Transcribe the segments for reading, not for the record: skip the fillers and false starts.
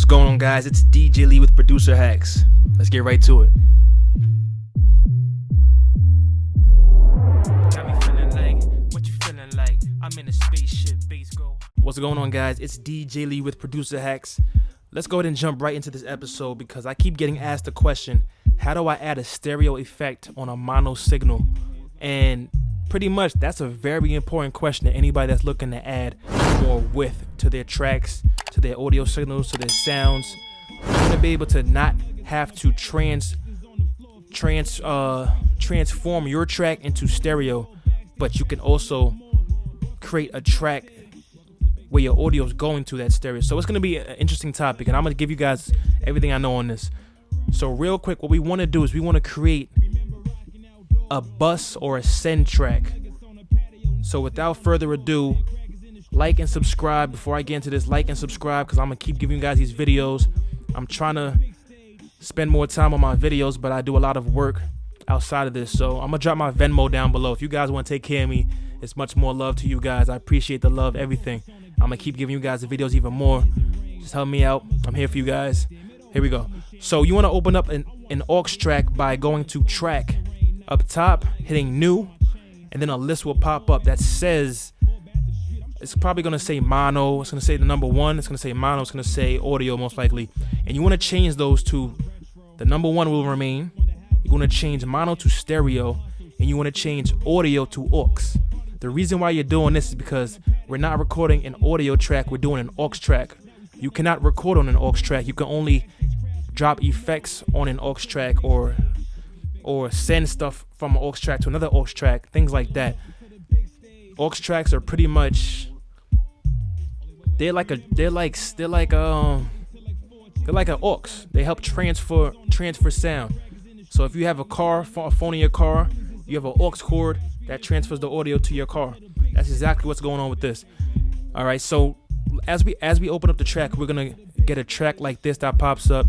going on, guys? It's ItsDjLee with Producer Hacks. Let's get right to it. Got me feeling like, what you feeling like? I'm in a spaceship, bass go. What's going on, guys? It's ItsDjLee with Producer Hacks. Let's go ahead and jump right into this episode because I keep getting asked the question, how do I add a stereo effect on a mono signal? And pretty much that's a very important question to anybody that's looking to add more width to their tracks, to their audio signals, to their sounds. You want to be able to not have to transform your track into stereo, but you can also create a track where your audio is going to that stereo. So it's going to be an interesting topic, and I'm going to give you guys everything I know on this. So real quick, what we want to do is we want to create a bus or a send track. So without further ado, like and subscribe. Before I get into this, like and subscribe because I'm going to keep giving you guys these videos. I'm trying to spend more time on my videos, but I do a lot of work outside of this. So I'm going to drop my Venmo down below. If you guys want to take care of me, it's much more love to you guys. I appreciate the love, everything. I'm going to keep giving you guys the videos even more. Just help me out. I'm here for you guys. Here we go. So you want to open up an Aux track by going to track up top, hitting new, and then a list will pop up that says, it's probably going to say mono, it's going to say the number 1, it's going to say mono, it's going to say audio most likely. And you want to change those to, the number 1 will remain. You want to change mono to stereo, and you want to change audio to aux. The reason why you're doing this is because we're not recording an audio track, we're doing an aux track. You cannot record on an aux track. You can only drop effects on an aux track or send stuff from an aux track to another aux track, things like that. Aux tracks are pretty much, they're like an aux. They help transfer sound. So if you have a phone in your car, you have an aux cord that transfers the audio to your car. That's exactly what's going on with this. All right, so as we open up the track, we're gonna get a track like this that pops up,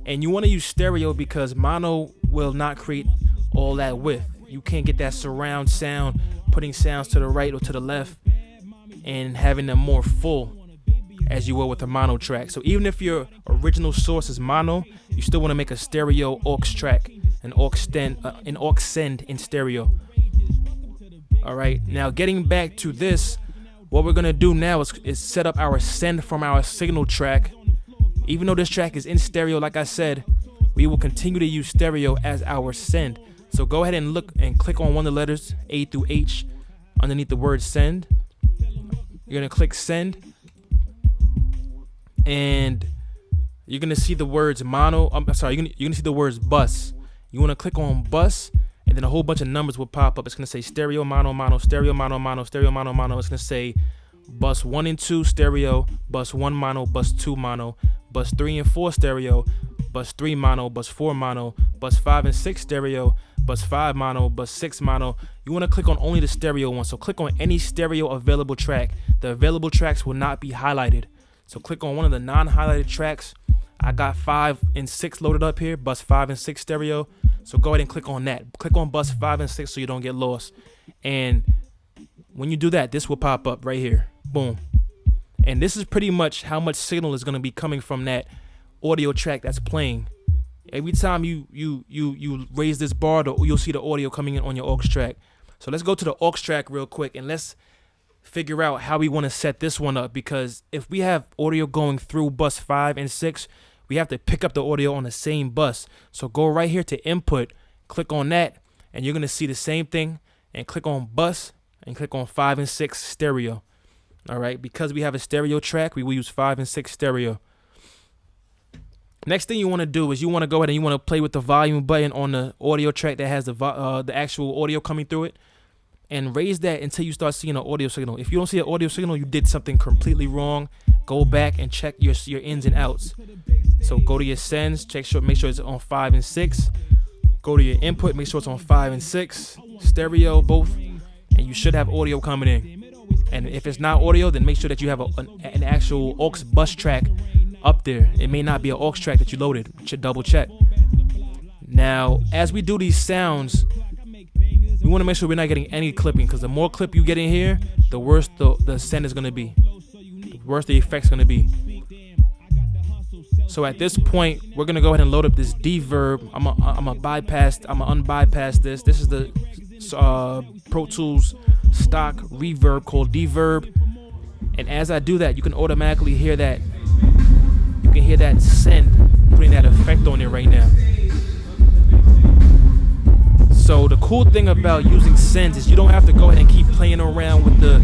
and you want to use stereo because mono will not create all that width. You can't get that surround sound, putting sounds to the right or to the left and having them more full as you will with a mono track. So even if your original source is mono, you still want to make a stereo aux track, an aux send in stereo. All right, now getting back to this, what we're gonna do now is set up our send from our signal track. Even though this track is in stereo, like I said, we will continue to use stereo as our send. So go ahead and look and click on one of the letters A through H underneath the word send. You're gonna click send, and you're gonna see the words mono. You're gonna see the words bus. You wanna click on bus, and then a whole bunch of numbers will pop up. It's gonna say stereo mono mono, stereo mono mono, stereo mono mono. It's gonna say bus 1 and 2 stereo, bus 1 mono, bus 2 mono, bus 3 and 4 stereo, bus 3 mono, bus 4 mono, bus 5 and 6 stereo, bus 5 mono, bus 6 mono. You want to click on only the stereo one. So click on any stereo available track. The available tracks will not be highlighted. So click on one of the non-highlighted tracks. I got 5 and 6 loaded up here, bus 5 and 6 stereo. So go ahead and click on that. Click on bus 5 and 6 so you don't get lost. And when you do that, this will pop up right here. Boom. And this is pretty much how much signal is going to be coming from that audio track that's playing. Every time you raise this bar, you'll see the audio coming in on your aux track. So let's go to the aux track real quick and let's figure out how we want to set this one up, because if we have audio going through bus 5 and 6, we have to pick up the audio on the same bus. So go right here to input, click on that, and you're going to see the same thing, and click on bus and click on 5 and 6 stereo. All right, because we have a stereo track, we will use 5 and 6 stereo. Next thing you want to do is you want to go ahead and you want to play with the volume button on the audio track that has the actual audio coming through it, and raise that until you start seeing an audio signal. If you don't see an audio signal, you did something completely wrong. Go back and check your ins and outs. So go to your sends, make sure it's on 5 and 6. Go to your input, make sure it's on 5 and 6, stereo both, and you should have audio coming in. And if it's not audio, then make sure that you have an actual aux bus track up there. It may not be an aux track that you loaded. Double check. Now, as we do these sounds, we want to make sure we're not getting any clipping, because the more clip you get in here, the worse the send is going to be. The worse the effect's going to be. So at this point, we're gonna go ahead and load up this Deverb. I'm gonna unbypass this. This is the Pro Tools stock reverb called Deverb. And as I do that, you can automatically hear that. You can hear that send putting that effect on it right now. So the cool thing about using sends is you don't have to go ahead and keep playing around with the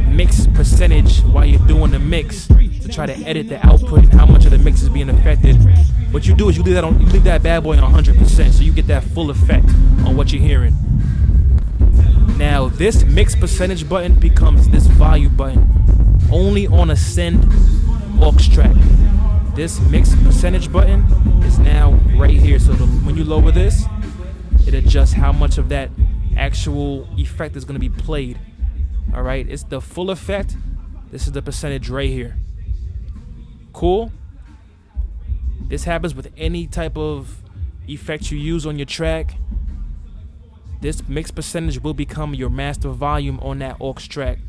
mix percentage while you're doing the mix to try to edit the output and how much of the mix is being affected. What you do is you leave that bad boy on 100%, so you get that full effect on what you're hearing. Now this mix percentage button becomes this volume button only on a send aux track. This mix percentage button is now right here. So when you lower this, it adjusts how much of that actual effect is going to be played. All right, it's the full effect. This is the percentage right here. Cool. This happens with any type of effect you use on your track. This mix percentage will become your master volume on that aux track,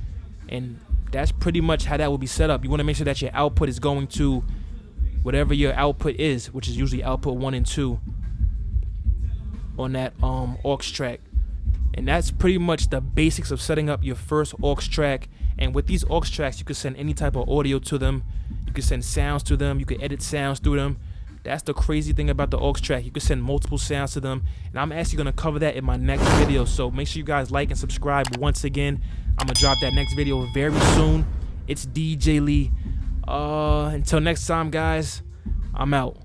and that's pretty much how that will be set up. You want to make sure that your output is going to whatever your output is, which is usually output 1 and 2 on that aux track. And that's pretty much the basics of setting up your first aux track. And with these aux tracks, you can send any type of audio to them. You can send sounds to them. You can edit sounds through them. That's the crazy thing about the aux track. You can send multiple sounds to them. And I'm actually going to cover that in my next video. So make sure you guys like and subscribe once again. I'm going to drop that next video very soon. It's DJ Lee. Until next time, guys, I'm out.